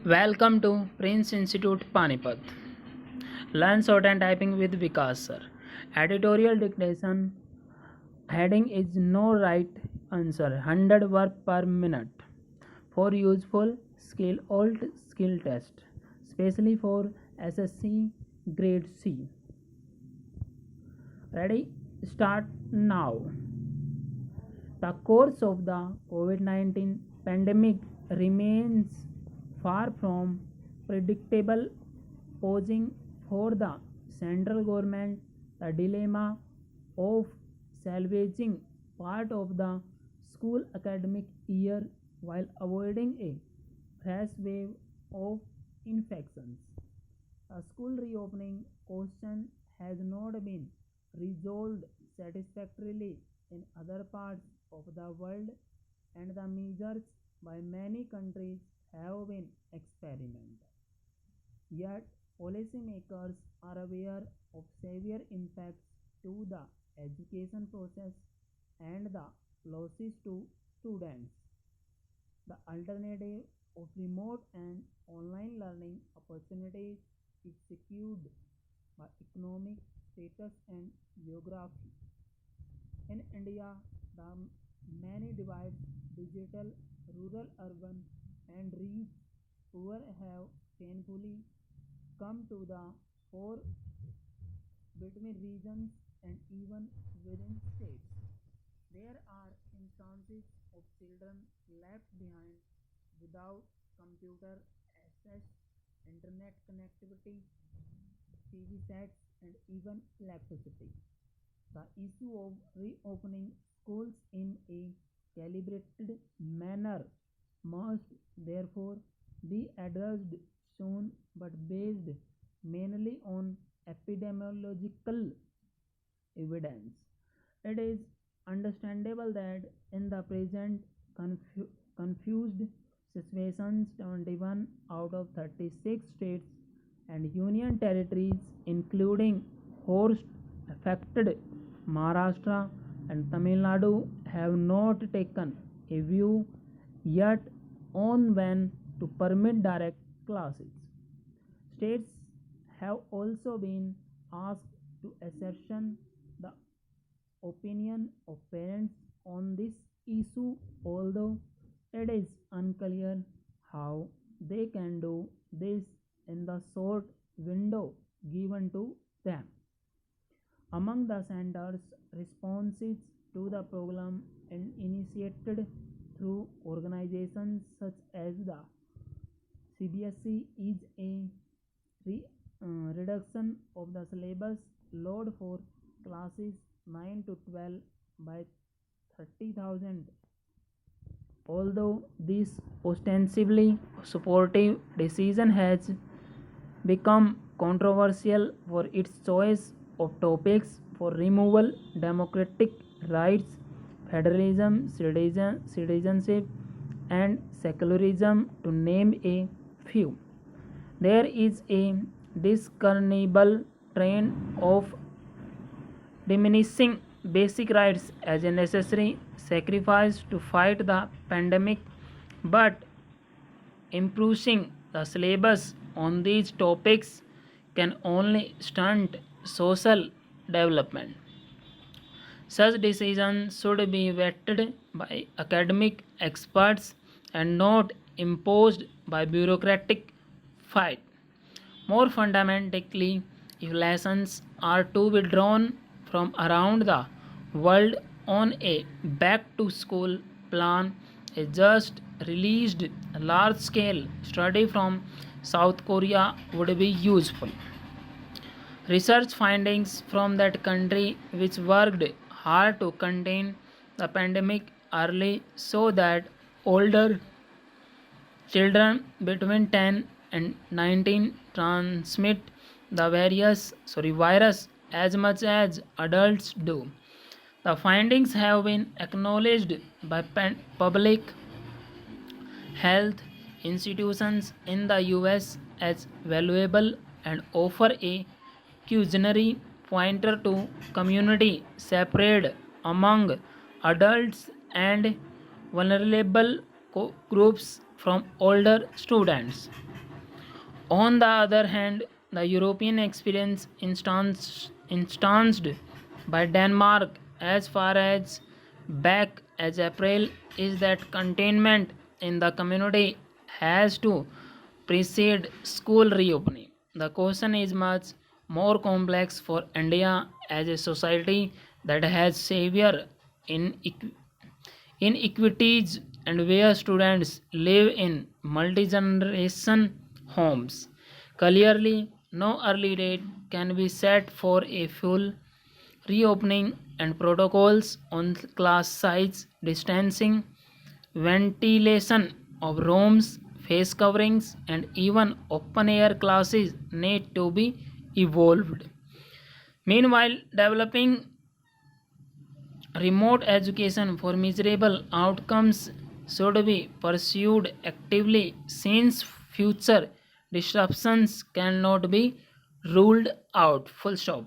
Welcome to Prince Institute Panipat. Learn short and typing with Vikas sir. Editorial dictation heading is no right answer. 100 word per minute. For useful skill old skill test, especially for SSC grade C. Ready? Start now. The course of the COVID 19 pandemic remains far from predictable, posing for the central government the dilemma of salvaging part of the school academic year while avoiding a fresh wave of infections. The school reopening question has not been resolved satisfactorily in other parts of the world, and the measures by many countries have been experimented. Yet, policymakers are aware of severe impacts to the education process and the losses to students. The alternative of remote and online learning opportunities is secured by economic status and geography. In India, the many divides digital, rural, urban, and rich, poor have painfully come to the fore between regions and even within states. There are instances of children left behind without computer access, internet connectivity, TV sets, and even electricity. The issue of reopening schools in a calibrated manner must therefore be addressed soon, but based mainly on epidemiological evidence. It is understandable that in the present confused situations, 71 out of 36 states and union territories, including host affected Maharashtra and Tamil Nadu, have not taken a view yet on when to permit direct classes. States have also been asked to ascertain the opinion of parents on this issue, although it is unclear how they can do this in the short window given to them. Among the center's responses to the program initiated through organizations such as the CBSE is a reduction of the syllabus load for classes 9 to 12 by 30,000. Although this ostensibly supportive decision has become controversial for its choice of topics for removal, democratic rights, federalism, citizenship, and secularism, to name a few. There is a discernible trend of diminishing basic rights as a necessary sacrifice to fight the pandemic, but improving the syllabus on these topics can only stunt social development. Such decisions should be vetted by academic experts and not imposed by bureaucratic fight. More fundamentally, if lessons are to be drawn from around the world on a back to school plan, a just released large scale study from South Korea would be useful. Research findings from that country, which worked hard to contain the pandemic early, show that older children between 10 and 19 transmit the virus as much as adults do. The findings have been acknowledged by public health institutions in the US as valuable and offer a cautionary pointer to community separate among adults and vulnerable groups from older students. On the other hand, the European experience instanced by Denmark as far as back as April is that containment in the community has to precede school reopening. The question is much more complex for India as a society that has severe inequ- inequities and where students live in multi-generation homes. Clearly, no early date can be set for a full reopening and protocols on class size, distancing, ventilation of rooms, face coverings, and even open air classes need to be evolved. Meanwhile, developing remote education for measurable outcomes should be pursued actively since future disruptions cannot be ruled out. Full stop.